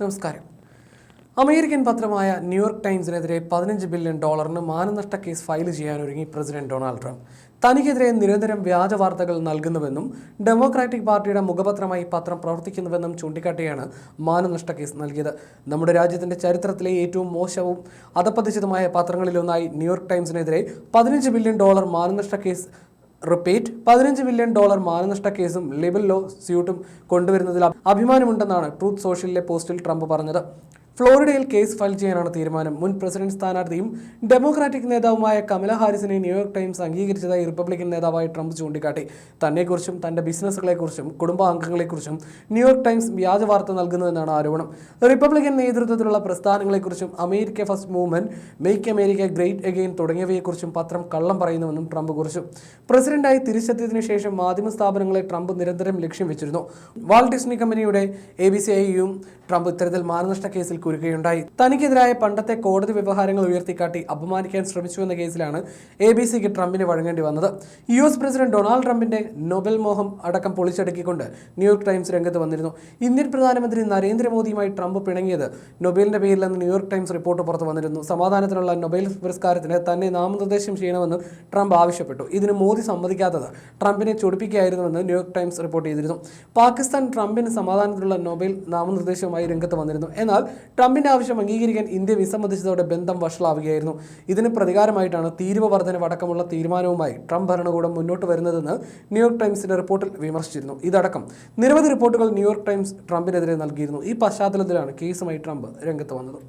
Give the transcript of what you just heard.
നമസ്കാരം. അമേരിക്കൻ പത്രമായ ന്യൂയോർക്ക് ടൈംസിനെതിരെ $15 ബില്യൺ മാനനഷ്ട കേസ് ഫയൽ ചെയ്യാനൊരുങ്ങി പ്രസിഡന്റ് ഡൊണാൾഡ് ട്രംപ്. തനിക്കെതിരെ നിരന്തരം വ്യാജ വാർത്തകൾ നൽകുന്നുവെന്നും ഡെമോക്രാറ്റിക് പാർട്ടിയുടെ മുഖപത്രമായി പത്രം പ്രവർത്തിക്കുന്നുവെന്നും ചൂണ്ടിക്കാട്ടിയാണ് മാനനഷ്ട കേസ് നൽകിയത്. നമ്മുടെ രാജ്യത്തിന്റെ ചരിത്രത്തിലെ ഏറ്റവും മോശവും അധപ്പതിച്ചതുമായ പത്രങ്ങളിലൊന്നായി ന്യൂയോർക്ക് ടൈംസിനെതിരെ $15 ബില്യൺ മാനനഷ്ട കേസ് $15 ബില്യൺ മാനനഷ്ട കേസും ലിബൽ ലോ സ്യൂട്ടും കൊണ്ടുവരുന്നതിൽ അഭിമാനമുണ്ടെന്നാണ് ട്രൂത്ത് സോഷ്യലിലെ പോസ്റ്റിൽ ട്രംപ് പറഞ്ഞത്. ഫ്ലോറിഡയിൽ കേസ് ഫയൽ ചെയ്യാനാണ് തീരുമാനം. മുൻ പ്രസിഡന്റ് സ്ഥാനാർത്ഥിയും ഡെമോക്രാറ്റിക് നേതാവുമായ കമല ഹാരിസിനെ ന്യൂയോർക്ക് ടൈംസ് അംഗീകരിച്ചതായി റിപ്പബ്ലിക്കൻ നേതാവായ ട്രംപ് ചൂണ്ടിക്കാട്ടി. തന്നെക്കുറിച്ചും തന്റെ ബിസിനസ്സുകളെക്കുറിച്ചും കുടുംബാംഗങ്ങളെക്കുറിച്ചും ന്യൂയോർക്ക് ടൈംസ് വ്യാജ വാർത്ത നൽകുന്നുവെന്നാണ് ആരോപണം. റിപ്പബ്ലിക്കൻ നേതൃത്വത്തിലുള്ള പ്രസ്ഥാനങ്ങളെക്കുറിച്ചും America first movement, make America great again തുടങ്ങിയവയെക്കുറിച്ചും പത്രം കള്ളം പറയുന്നുവെന്നും ട്രംപ് കുറിച്ചു. പ്രസിഡന്റായി തിരിച്ചെത്തിയതിനു ശേഷം മാധ്യമ സ്ഥാപനങ്ങളെ ട്രംപ് നിരന്തരം ലക്ഷ്യം വെച്ചിരുന്നു. വാൾട്ട് ഡിസ്നി കമ്പനിയുടെ ABC-യെയും ട്രംപ് ഇത്തരത്തിൽ മാനനഷ്ട കേസിൽ കുരുക്കുകയുണ്ടായി. തനിക്കെതിരായ പണ്ടത്തെ കോടതി വ്യവഹാരങ്ങൾ ഉയർത്തിക്കാട്ടി അപമാനിക്കാൻ ശ്രമിച്ചുവെന്ന കേസിലാണ് ABC-ക്ക് ട്രംപിന് വഴങ്ങേണ്ടി വന്നത്. US പ്രസിഡന്റ് ഡൊണാൾഡ് ട്രംപിന്റെ നൊബേൽ മോഹം അടക്കം പൊളിച്ചടുക്കിക്കൊണ്ട് ന്യൂയോർക്ക് ടൈംസ് രംഗത്ത് വന്നിരുന്നു. ഇന്ത്യൻ പ്രധാനമന്ത്രി നരേന്ദ്രമോദിയുമായി ട്രംപ് പിണങ്ങിയത് നൊബേലിന്റെ പേരിലെന്ന് ന്യൂയോർക്ക് ടൈംസ് റിപ്പോർട്ട് പുറത്തു വന്നിരുന്നു. സമാധാനത്തിനുള്ള നൊബേൽ പുരസ്കാരത്തിന് തന്നെ നാമനിർദ്ദേശം ചെയ്യണമെന്ന് ട്രംപ് ആവശ്യപ്പെട്ടു. ഇതിന് മോദി സമ്മതിക്കാത്തത് ട്രംപിനെ ചൊടിപ്പിക്കുകയായിരുന്നുവെന്ന് ന്യൂയോർക്ക് ടൈംസ് റിപ്പോർട്ട് ചെയ്തിരുന്നു. പാകിസ്ഥാൻ ട്രംപിന് സമാധാനത്തിലുള്ള നൊബേൽ നാമനിർദ്ദേശവുമായി രംഗത്ത് വന്നിരുന്നു. എന്നാൽ ട്രംപിന്റെ ആവശ്യം അംഗീകരിക്കാൻ ഇന്ത്യ വിസമ്മതിച്ചതോടെ ബന്ധം വഷളാവുകയായിരുന്നു. ഇതിന് പ്രതികാരമായിട്ടാണ് തീരുവ വർധനവ് അടക്കമുള്ള തീരുമാനവുമായി ട്രംപ് ഭരണകൂടം മുന്നോട്ട് വരുന്നതെന്ന് ന്യൂയോർക്ക് ടൈംസിന്റെ റിപ്പോർട്ടിൽ വിമർശിച്ചിരുന്നു. ഇതടക്കം നിരവധി റിപ്പോർട്ടുകൾ ന്യൂയോർക്ക് ടൈംസ് ട്രംപിനെതിരെ നൽകിയിരുന്നു. ഈ പശ്ചാത്തലത്തിലാണ് കേസുമായി ട്രംപ് രംഗത്ത് വന്നത്.